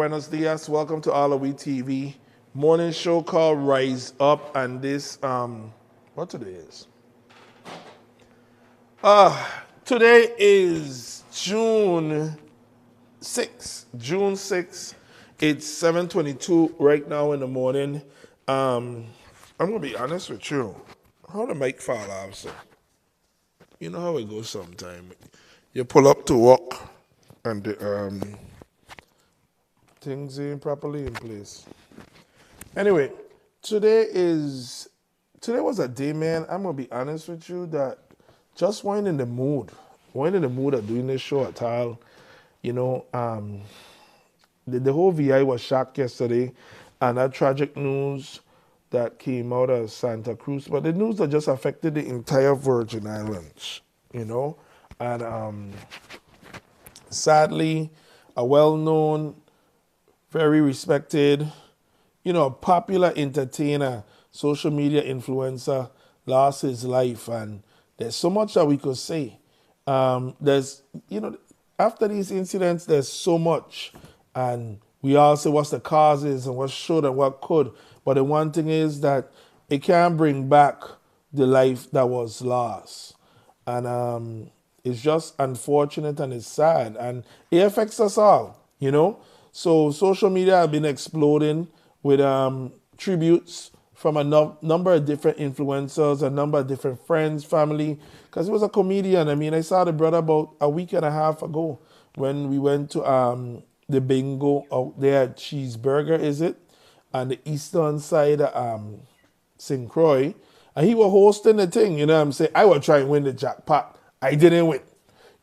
buenos dias. Welcome to AllAhWeTV morning show called Rise Up. And this, what today is? Today is June 6th. June 6th. It's 7:22 right now in the morning. I'm gonna be honest with you. How the mic fall off, so you know how it goes sometime. You pull up to work and the things ain't properly in place. Anyway, today was a day, man. I'm gonna be honest with you that just weren't in the mood. Weren't in the mood of doing this show at all. You know, the whole VI was shocked yesterday, and that tragic news that came out of Santa Cruz. But the news that just affected the entire Virgin Islands, you know, and sadly, a well-known, very respected, popular entertainer, social media influencer lost his life, and there's so much that we could say. After these incidents, there's so much, and we all say what's the causes and what should and what could, but the one thing is that it can't bring back the life that was lost, and it's just unfortunate and it's sad, and it affects us all, So social media have been exploding with tributes from a number of different influencers, a number of different friends, family, because he was a comedian. I mean, I saw the brother about a week and a half ago when we went to the bingo out there at Cheeseburger, is it? On the eastern side of St. Croix. And he was hosting the thing, you know what I'm saying? I was trying to win the jackpot. I didn't win.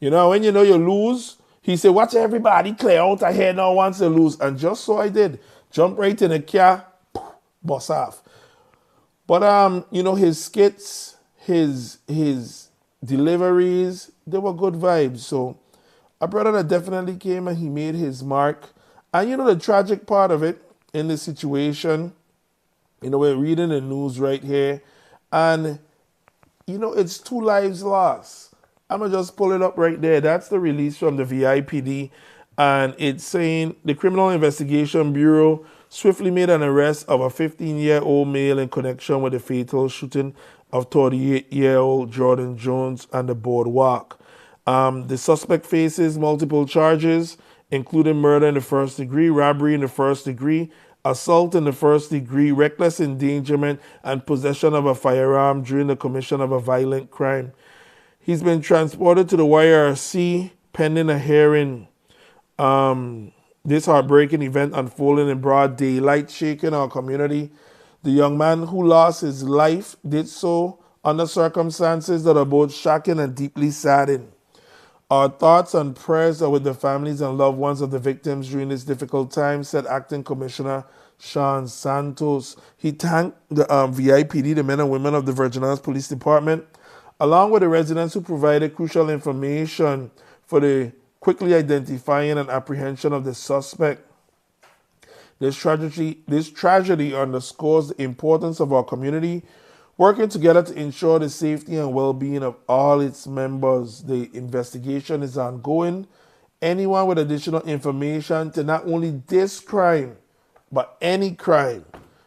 When you lose, he said, watch everybody clear out ahead now once they lose. And just so I did. Jump right in the car, bust off. But, his skits, his deliveries, they were good vibes. So a brother that definitely came and he made his mark. And, the tragic part of it in the situation, we're reading the news right here. And, it's 2 lives lost. I'm going to just pull it up right there. That's the release from the VIPD. And it's saying the Criminal Investigation Bureau swiftly made an arrest of a 15-year-old male in connection with the fatal shooting of 38-year-old Jordan Jones on the boardwalk. The suspect faces multiple charges, including murder in the first degree, robbery in the first degree, assault in the first degree, reckless endangerment, and possession of a firearm during the commission of a violent crime. He's been transported to the YRC pending a hearing. This heartbreaking event unfolding in broad daylight, shaking our community. The young man who lost his life did so under circumstances that are both shocking and deeply saddening. Our thoughts and prayers are with the families and loved ones of the victims during this difficult time, said Acting Commissioner Sean Santos. He thanked the VIPD, the men and women of the Virgin Islands Police Department, along with the residents who provided crucial information for the quickly identifying and apprehension of the suspect. This tragedy underscores the importance of our community working together to ensure the safety and well-being of all its members. The investigation is ongoing. Anyone with additional information to not only this crime, but any crime,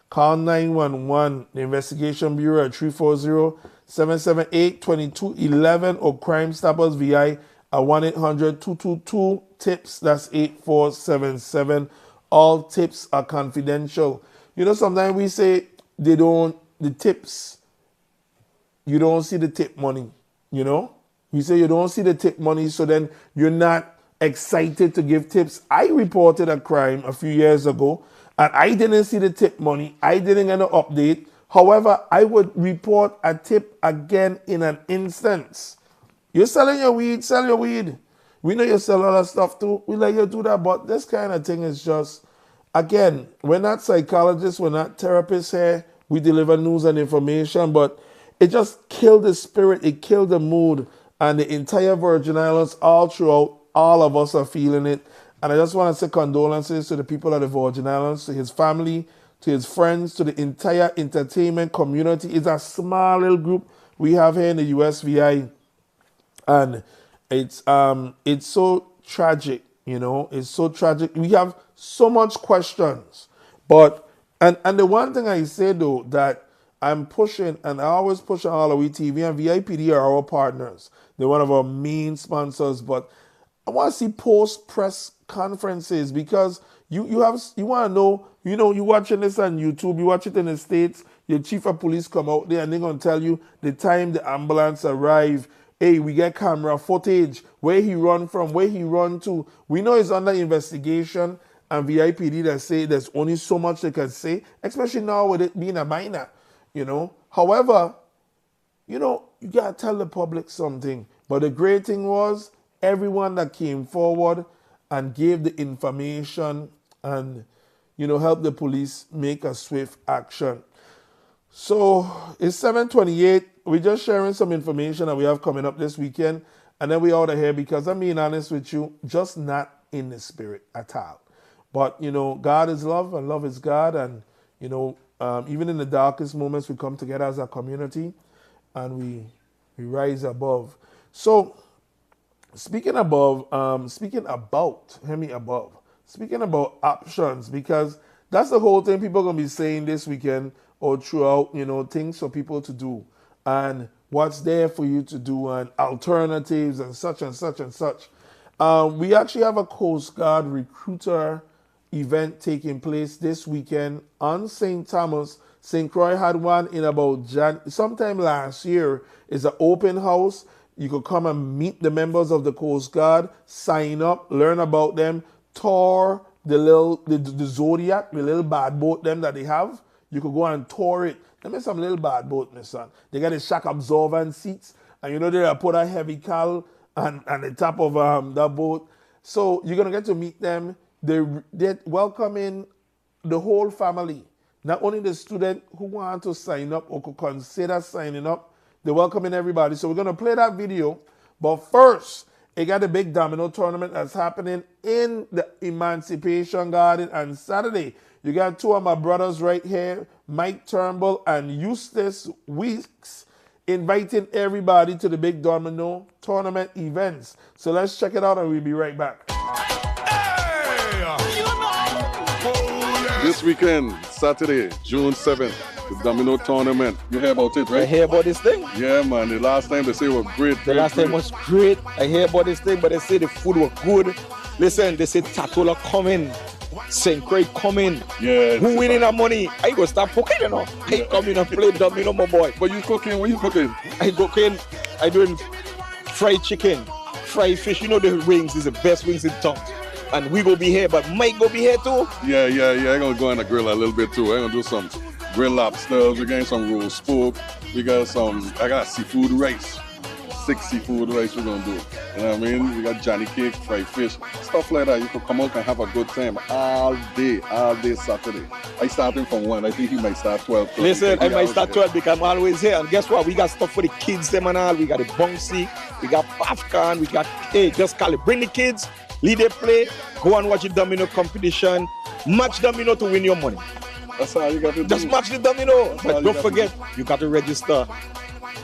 call 911, the Investigation Bureau at 340-778-2211 or Crime Stoppers VI at 1-800-222-TIPS. That's 8477. All tips are confidential. Sometimes we say the tips, you don't see the tip money, We say you don't see the tip money, so then you're not excited to give tips. I reported a crime a few years ago, and I didn't see the tip money. I didn't get an update. However, I would report a tip again in an instance. You're selling your weed, sell your weed. We know you sell other stuff too. We let you do that, but this kind of thing is just, again, we're not psychologists, we're not therapists here. We deliver news and information, but it just killed the spirit, it killed the mood, and the entire Virgin Islands, all throughout, all of us are feeling it. And I just want to say condolences to the people of the Virgin Islands, to his family, to his friends, to the entire entertainment community. It's a small little group we have here in the USVI. And it's so tragic, It's so tragic. We have so much questions. But, and the one thing I say though, that I'm pushing, and I always push on AllAhWeTV, and VIPD are our partners. They're one of our main sponsors, but I want to see post-press conferences, because you want to know, you're watching this on YouTube, you watch it in the States, your chief of police come out there and they're going to tell you the time the ambulance arrived. Hey, we get camera footage, where he run from, where he run to. We know it's under investigation, and VIPD that say there's only so much they can say, especially now with it being a minor, However, you got to tell the public something. But the great thing was, everyone that came forward and gave the information and, helped the police make a swift action. So it's 7:28. We're just sharing some information that we have coming up this weekend. And then we out of here, because I'm being honest with you, just not in the spirit at all. But, God is love and love is God. And, even in the darkest moments, we come together as a community and we rise above. So speaking about options, because that's the whole thing people are going to be saying this weekend or throughout, things for people to do and what's there for you to do and alternatives and such and such and such. We actually have a Coast Guard recruiter event taking place this weekend on St. Thomas. St. Croix had one in about sometime last year. It's an open house. You could come and meet the members of the Coast Guard, sign up, learn about them, tour the Zodiac, the little bad boat them that they have. You could go and tour it. Let me some little bad boat, my son. They got the shock absorbent seats, and they put a heavy cal on the top of that boat. So you're gonna get to meet them. They're welcoming the whole family, not only the student who want to sign up or could consider signing up. They're welcoming everybody. So we're going to play that video. But first, it got a big domino tournament that's happening in the Emancipation Garden on Saturday. You got two of my brothers right here, Mike Turnbull and Eustace Weeks, inviting everybody to the big domino tournament events. So let's check it out and we'll be right back. This weekend, Saturday, June 7th, the Domino Tournament. You hear about it, right? I hear about this thing. Yeah, man. The last time they say it was great. The last time was great. I hear about this thing, but they say the food was good. Listen, they say Tatola coming. St. Craig coming. Yeah. Who winning that money? I go start cooking, I come in and play domino, my boy. But you cooking? What you cooking? I cooking. I doing fried chicken, fried fish. The wings is the best wings in town. And we go be here, but Mike go be here too. Yeah. I'm gonna go on the grill a little bit too. I'm gonna do some grilled lobsters. We're getting some roast pork. I got seafood rice. 6 seafood rice we're gonna do. You know what I mean? We got Johnny cake, fried fish, stuff like that. You could come out and have a good time all day Saturday. I starting from 1. I think he might start 12. Listen, I might start 12 because I'm always here. And guess what? We got stuff for the kids, them and all. We got the bouncy, we got popcorn, we got, just call it. Bring the kids, lead they play, go and watch the domino competition, match domino to win your money. That's all you got to do. Just match the domino. But don't forget, you got to register.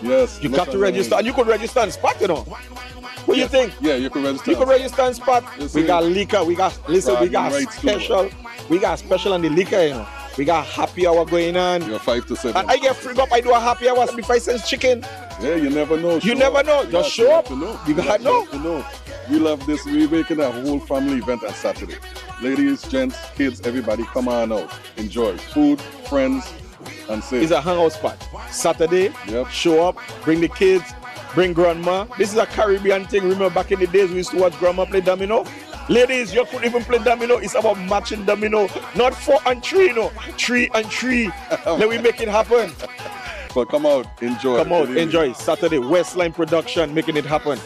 Yes. You got to register. And you could register on spot, What do you think? Yeah, you can register. You can register on spot. We got liquor. We got special. We got special on the liquor, We got happy hour going on. You're 5 to 7. And I get free up. I do a happy hour 75 cents chicken. Yeah, you never know. You never know. Just show up. You got to know. We love this. We're making a whole family event on Saturday. Ladies, gents, kids, everybody come on out. Enjoy. Food, friends, and safe. It's a hangout spot. Saturday, show up, bring the kids, bring grandma. This is a Caribbean thing. Remember back in the days we used to watch grandma play domino? Ladies, you could even play domino. It's about matching domino. Not 4 and 3, 3 and 3. Let me make it happen. But come out, enjoy. Come out, enjoy. Saturday, Westline Production making it happen.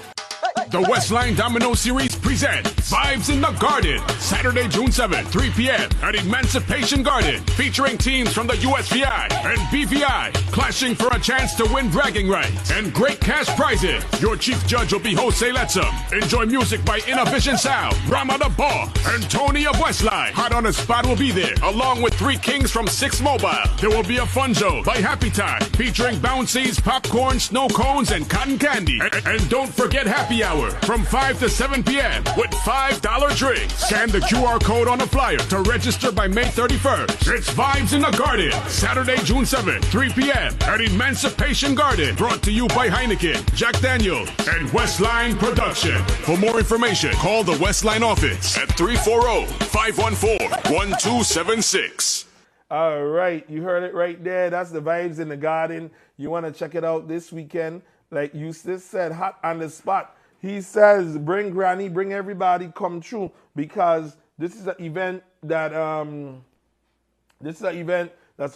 The Westline Domino Series presents Vibes in the Garden, Saturday, June 7th, 3 p.m. at Emancipation Garden, featuring teams from the USVI and BVI, clashing for a chance to win bragging rights and great cash prizes. Your chief judge will be Jose Letzum. Enjoy music by Innovision Sound, Rama the Ball, and Tony of Westline. Hot on the Spot will be there, along with 3 kings from 6 Mobile. There will be a fun zone by Happy Time, featuring bouncies, popcorn, snow cones, and cotton candy. And don't forget Happy Hour from 5 to 7 p.m. with $5 drinks. Scan the QR code on the flyer to register by May 31st. It's Vibes in the Garden, Saturday, June 7th, 3 p.m. at Emancipation Garden. Brought to you by Heineken, Jack Daniel, and Westline Production. For more information, call the Westline office at 340-514-1276. All right, you heard it right there. That's the Vibes in the Garden. You want to check it out this weekend. Like Eustace said, hot on the spot. He says, bring Granny, bring everybody, come true, because this is an event that that's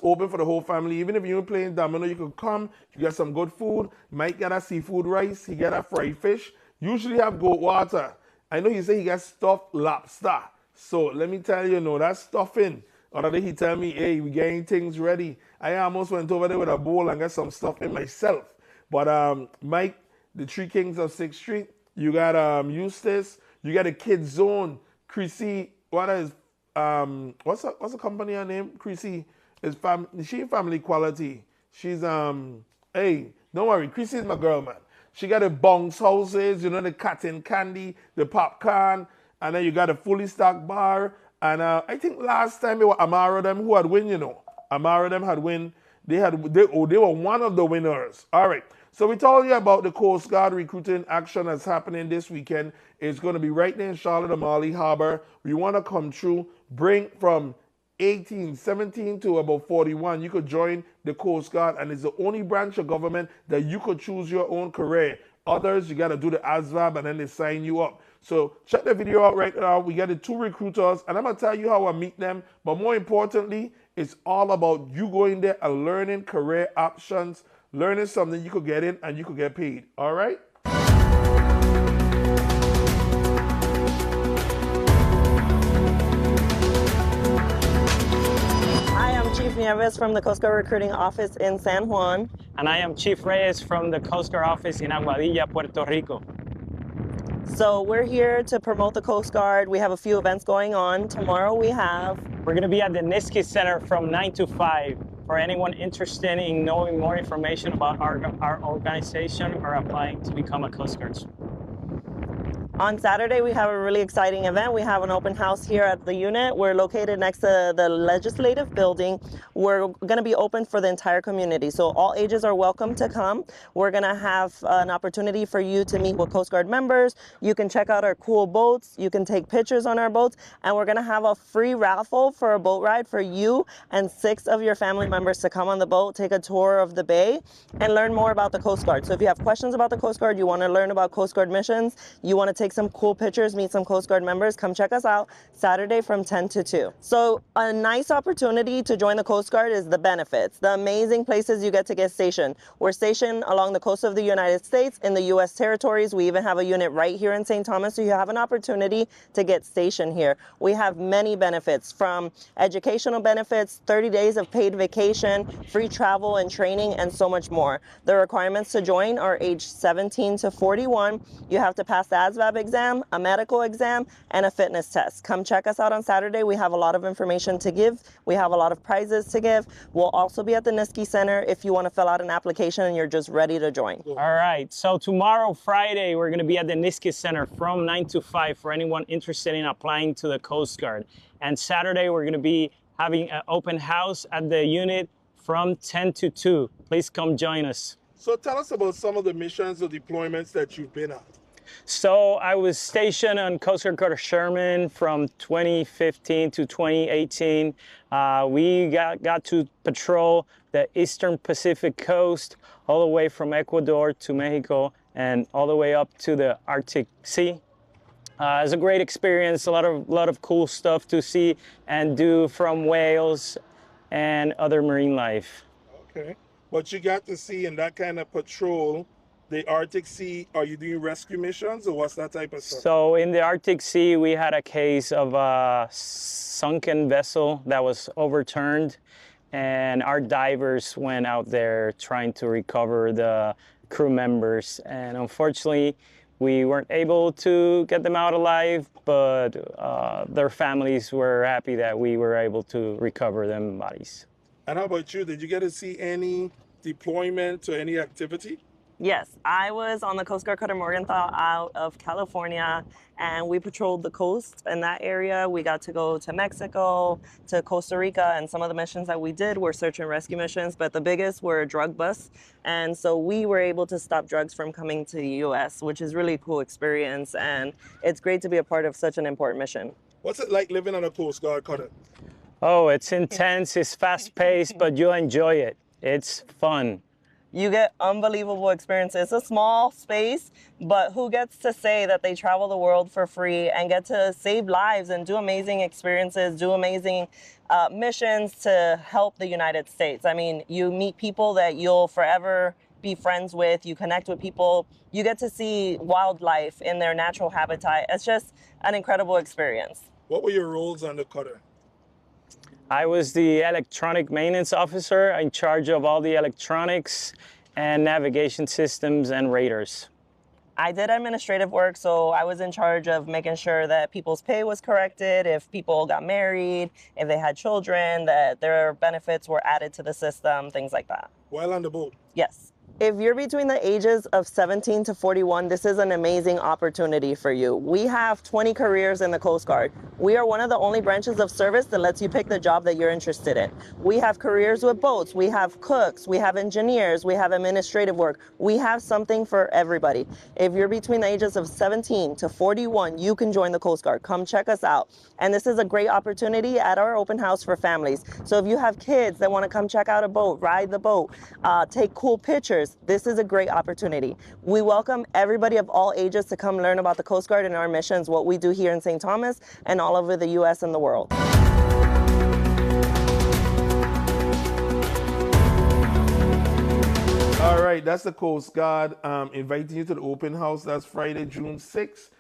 open for the whole family. Even if you're playing domino, you could come. You get some good food. Mike get a seafood rice. He get a fried fish. Usually have goat water. I know he said he got stuffed lobster. So let me tell you, that stuffing. Other day he tell me, hey, we getting things ready. I almost went over there with a bowl and got some stuff in myself. But Mike, the Three Kings of 6th Street, you got Eustace, you got a Kids Zone, Chrissy, what's the company her name? Chrissy is she Family Quality. She's hey, don't worry, Chrissy is my girl, man. She got the bounce houses, the cotton candy, the popcorn, and then you got a fully stocked bar. And I think last time it was Amara them who had win, Amara them had win. They were one of the winners. All right. So we told you about the Coast Guard recruiting action that's happening this weekend. It's going to be right there in Charlotte Amalie Harbor. We want to come through, bring from 18, 17 to about 41. You could join the Coast Guard, and it's the only branch of government that you could choose your own career. Others, you got to do the ASVAB, and then they sign you up. So check the video out right now. We got the 2 recruiters, and I'm going to tell you how I meet them. But more importantly, it's all about you going there and learning career options, learning something you could get in and you could get paid. All right? Hi, I'm Chief Nieves from the Coast Guard Recruiting Office in San Juan. And I am Chief Reyes from the Coast Guard Office in Aguadilla, Puerto Rico. So we're here to promote the Coast Guard. We have a few events going on. Tomorrow we're going to be at the Niski Center from 9 to 5. For anyone interested in knowing more information about our organization or applying to become a Coast Guard. On Saturday, we have a really exciting event. We have an open house here at the unit. We're located next to the legislative building. We're going to be open for the entire community. So all ages are welcome to come. We're going to have an opportunity for you to meet with Coast Guard members. You can check out our cool boats. You can take pictures on our boats. And we're going to have a free raffle for a boat ride for you and 6 of your family members to come on the boat, take a tour of the bay, and learn more about the Coast Guard. So if you have questions about the Coast Guard, you want to learn about Coast Guard missions, you want to take some cool pictures, meet some Coast Guard members, come check us out Saturday from 10 to 2. So a nice opportunity to join the Coast Guard is the benefits, the amazing places you get to get stationed. We're stationed along the coast of the United States in the U.S. territories. We even have a unit right here in St. Thomas, so you have an opportunity to get stationed here. We have many benefits, from educational benefits, 30 days of paid vacation, free travel and training, and so much more. The requirements to join are age 17 to 41. You have to pass the ASVAB exam, a medical exam, and a fitness test. Come check us out on Saturday. We have a lot of information to give. We have a lot of prizes to give. We'll also be at the Niski Center if you want to fill out an application and you're just ready to join. All right. So tomorrow, Friday, we're going to be at the Niski Center from 9 to 5 for anyone interested in applying to the Coast Guard. And Saturday, we're going to be having an open house at the unit from 10 to 2. Please come join us. So tell us about some of the missions or deployments that you've been at. So I was stationed on Coast Guard Sherman from 2015 to 2018. We got to patrol the Eastern Pacific coast, all the way from Ecuador to Mexico and all the way up to the Arctic Sea. It was a great experience, a lot of cool stuff to see and do from whales and other marine life. Okay. What you got to see in that kind of patrol, the Arctic Sea, are you doing rescue missions or what's that type of stuff? So in the Arctic Sea, we had a case of a sunken vessel that was overturned, and our divers went out there trying to recover the crew members. And unfortunately, we weren't able to get them out alive, but their families were happy that we were able to recover them bodies. And how about you? Did you get to see any deployment or any activity? Yes, I was on the Coast Guard Cutter Morgenthau out of California, and we patrolled the coast in that area. We got to go to Mexico, to Costa Rica, and some of the missions that we did were search and rescue missions, but the biggest were drug busts. And so we were able to stop drugs from coming to the U.S., which is really a cool experience, and it's great to be a part of such an important mission. What's it like living on a Coast Guard cutter? Oh, it's intense, it's fast-paced, but you enjoy it. It's fun. You get unbelievable experiences. It's a small space, but who gets to say that they travel the world for free and get to save lives and do amazing experiences, do amazing missions to help the United States? I mean, you meet people that you'll forever be friends with, you connect with people, you get to see wildlife in their natural habitat. It's just an incredible experience. What were your roles on the cutter? I was the electronic maintenance officer in charge of all the electronics and navigation systems and radars. I did administrative work, so I was in charge of making sure that people's pay was corrected, if people got married, if they had children, that their benefits were added to the system, things like that. While on the boat? Yes. If you're between the ages of 17 to 41, this is an amazing opportunity for you. We have 20 careers in the Coast Guard. We are one of the only branches of service that lets you pick the job that you're interested in. We have careers with boats, we have cooks, we have engineers, we have administrative work. We have something for everybody. If you're between the ages of 17 to 41, you can join the Coast Guard. Come check us out. And this is a great opportunity at our open house for families. So if you have kids that want to come check out a boat, ride the boat, take cool pictures, this is a great opportunity. We welcome everybody of all ages to come learn about the Coast Guard and our missions, what we do here in St. Thomas and all over the U.S. and the world. All right, that's the Coast Guard inviting you to the open house. That's Friday, June 6th.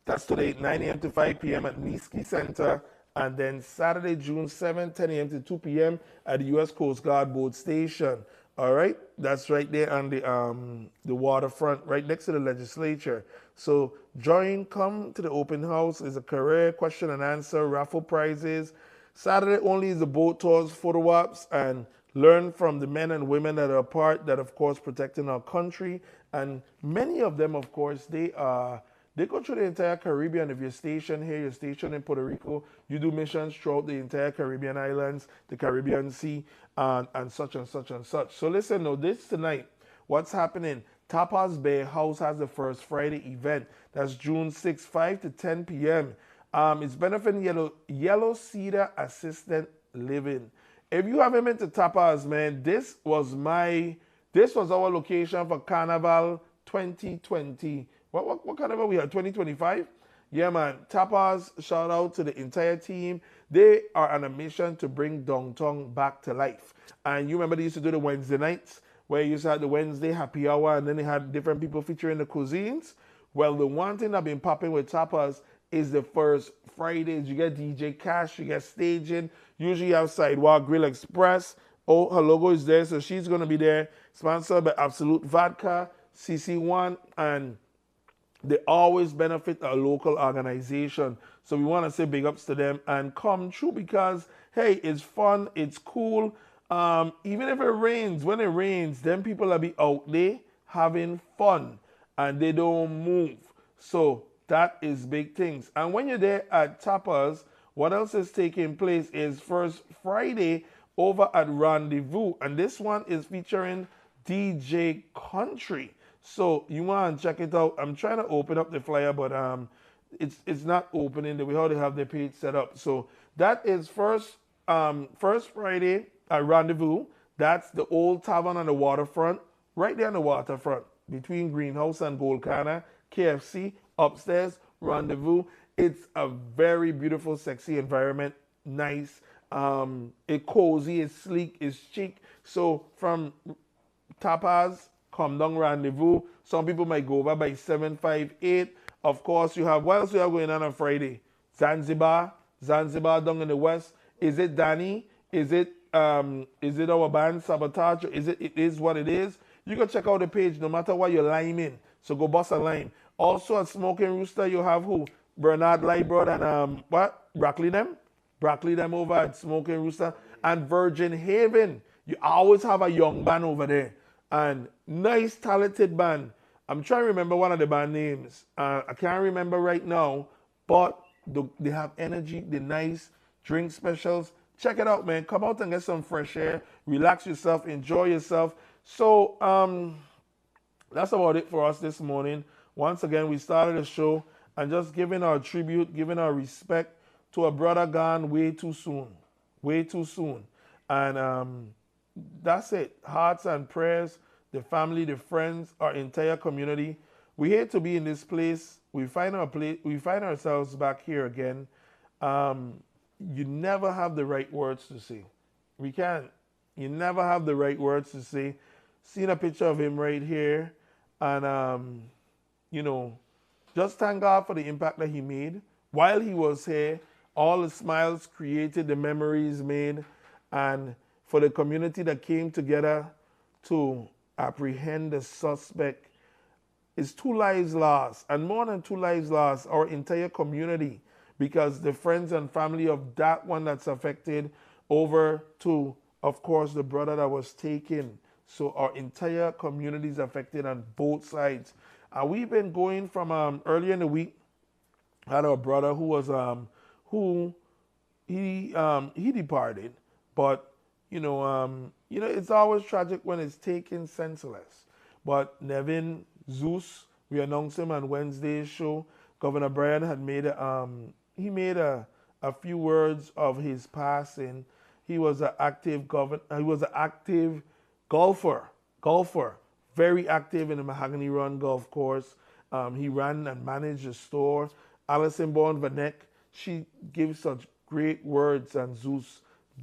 That's today, 9 a.m. to 5 p.m. at Niski Center. And then Saturday, June 7th, 10 a.m. to 2 p.m. at the U.S. Coast Guard Boat Station. All right, that's right there on the waterfront, right next to the legislature. So come to the open house. It's a career question and answer, raffle prizes. Saturday only is the boat tours, photo ops, and learn from the men and women that are a part that, of course, protecting our country. And many of them, of course, they go through the entire Caribbean. If you're stationed here, you're stationed in Puerto Rico, you do missions throughout the entire Caribbean islands, the Caribbean Sea, and such and such and such. So listen, now this tonight, what's happening? Tapas Bay House has the first Friday event. That's June 6, 5 to 10 p.m. It's benefiting Yellow Cedar Assistant Living. If you haven't been to Tapas, man, this was our location for Carnival 2020. What carnival we had? 2025? Yeah, man. Tapas, shout out to the entire team. They are on a mission to bring downtown back to life. And you remember they used to do the Wednesday nights, where you used to have the Wednesday happy hour, and then they had different people featuring the cuisines. Well, the one thing that's been popping with Tapas is the first Fridays. You get DJ Cash, you get staging. Usually you have Sidewalk Grill Express. Oh, her logo is there, so she's going to be there. Sponsored by Absolute Vodka, CC1, and they always benefit a local organization. So we want to say big ups to them and come true because, hey, it's fun, it's cool. Even if it rains, when it rains, then people will be out there having fun and they don't move. So that is big things. And when you're there at Tapas, what else is taking place is first Friday over at Rendezvous. And this one is featuring DJ Country. So you want to check it out. I'm trying to open up the flyer, but it's not opening the way how they have their page set up. So that is first Friday at Rendezvous. That's the old tavern on the waterfront, right there on the waterfront, between Greenhouse and Gold Canna, KFC, upstairs, Rendezvous. It's a very beautiful, sexy environment, nice. It's cozy, it's sleek, it's chic. So from Tapas, come down Rendezvous. Some people might go over by 758. Of course, you have, what else you have going on Friday? Zanzibar down in the west. Is it Danny? Is it our band Sabotage? It is what it is. You can check out the page no matter what you're liming. So go bust a line. Also at Smoking Rooster, you have who? Bernard Lightbroad and Brackley them over at Smoking Rooster. And Virgin Haven. You always have a young band over there. and nice talented band. I'm trying to remember one of the band names. I can't remember right now, but they have energy, the nice drink specials. Check it out, man. Come out and get some fresh air, relax yourself, enjoy yourself. So that's about it for us this morning. Once again, we started the show and just giving our tribute, giving our respect to a brother gone way too soon. Way too soon. And that's it. Hearts and prayers, the family, the friends, our entire community. We hate to be in this place. We find ourselves back here again. You never have the right words to say. We can't. You never have the right words to say. Seen a picture of him right here. And, you know, just thank God for the impact that he made. While he was here, all the smiles created, the memories made, and for the community that came together to apprehend the suspect. It's 2 lives lost, and more than 2 lives lost, our entire community, because the friends and family of that one that's affected over to, of course, the brother that was taken. So our entire community is affected on both sides. And we've been going from earlier in the week, had our brother who was he departed, but you know it's always tragic when it's taken senseless. But Nevin Zeus, we announced him on Wednesday's show. Governor Bryan had made a few words of his passing. He was an active golfer, very active in the Mahogany Run golf course. He ran and managed the store. Alison Bourne-Vanek, she gives such great words, and Zeus.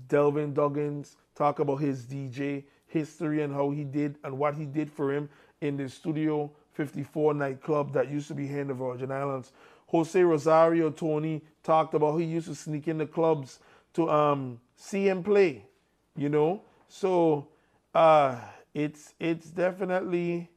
Delvin Duggins talk about his DJ history and how he did and what he did for him in the Studio 54 nightclub that used to be here in the Virgin Islands. Jose Rosario Tony talked about how he used to sneak in the clubs to see him play, you know. So it's definitely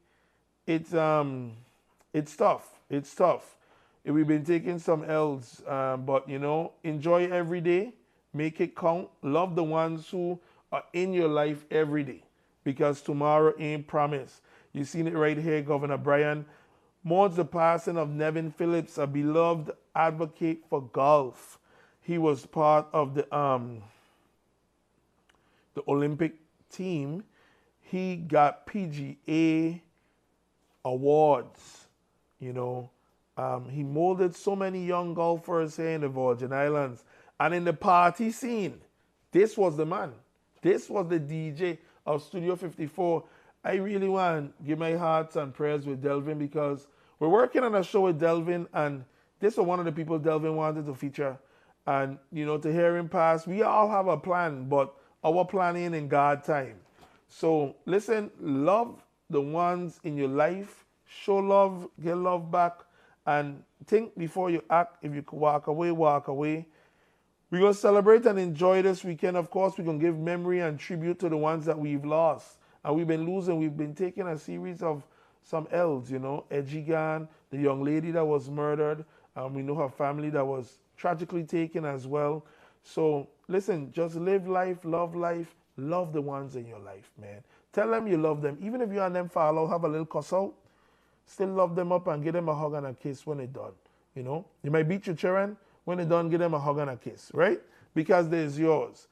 it's tough. It's tough. We've been taking some L's, but you know, enjoy every day, make it count, love the ones who are in your life every day, because tomorrow ain't promised. You seen it right here, Governor Bryan mourns the passing of Nevin Phillips, a beloved advocate for golf. He was part of the Olympic team. He got PGA awards, you know. He molded so many young golfers here in the Virgin Islands. And in the party scene, this was the man. This was the DJ of Studio 54. I really want to give my hearts and prayers with Delvin, because we're working on a show with Delvin, and this was one of the people Delvin wanted to feature. And, you know, to hear him pass, we all have a plan, but our plan ain't in God time. So, listen, love the ones in your life. Show love, get love back. And think before you act. If you could walk away, walk away. We're going to celebrate and enjoy this weekend. Of course, we're going to give memory and tribute to the ones that we've lost. And we've been losing. We've been taking a series of some L's, you know. Edgigan, the young lady that was murdered. We know her family that was tragically taken as well. So, listen, just live life, love the ones in your life, man. Tell them you love them. Even if you and them follow, have a little cuss out, still love them up and give them a hug and a kiss when they're done. You know, you might beat your children. When they're done, give them a hug and a kiss, right? Because there's yours.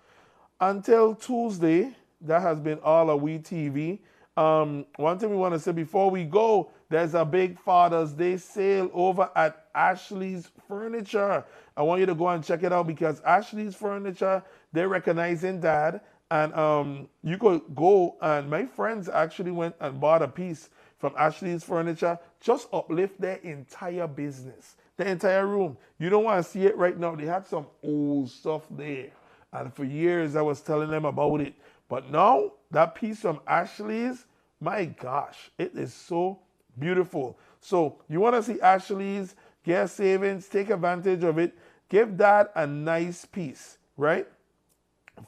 Until Tuesday, that has been AllAhWeTV. One thing we want to say before we go, there's a big Father's Day sale over at Ashley's Furniture. I want you to go and check it out, because Ashley's Furniture, they're recognizing Dad. And you could go, and my friends actually went and bought a piece from Ashley's Furniture. Just uplift their entire business, the entire room. You don't want to see it right now. They had some old stuff there, and for years I was telling them about it. But now, that piece from Ashley's, my gosh, it is so beautiful. So you want to see Ashley's, get savings, take advantage of it. Give Dad a nice piece, right?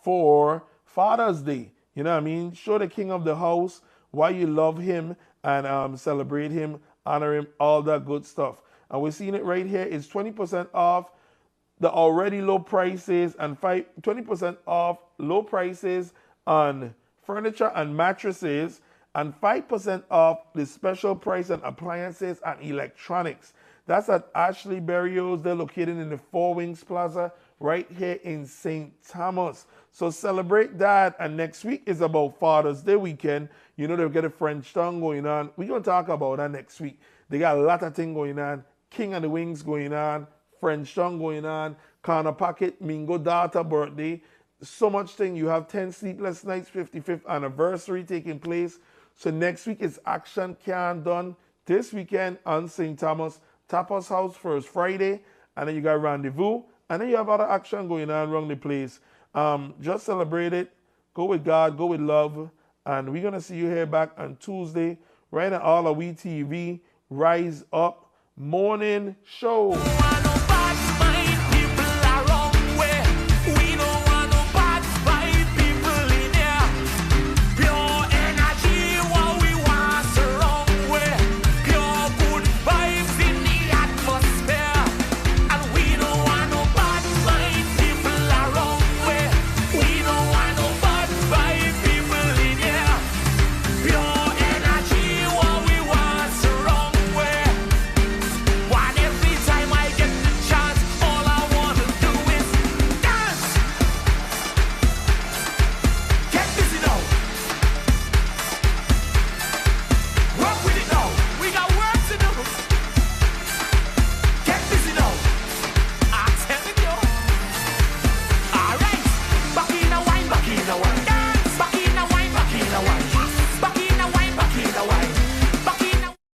For Father's Day, you know what I mean? Show the king of the house why you love him, and celebrate him, honor him, all that good stuff. And we're seeing it right here. It's 20% off the already low prices, and 20% off low prices on furniture and mattresses. and 5% off the special price on appliances and electronics. That's at Ashley Berrios. They're located in the Four Wings Plaza right here in St. Thomas. So celebrate that. And next week is about Father's Day weekend. You know, they've got a French tongue going on. We're going to talk about that next week. They got a lot of things going on. King of the Wings going on. French tongue going on. Corner Pocket, Mingo Data birthday. So much thing. You have 10 Sleepless Nights 55th anniversary taking place. So next week is Action Can Done. This weekend on St. Thomas, Tapas House first Friday. And then you got Rendezvous. And then you have other action going on around the place. Just celebrate it. Go with God. Go with love. And we're going to see you here back on Tuesday right at AllAhWeTV Rise Up Morning Show.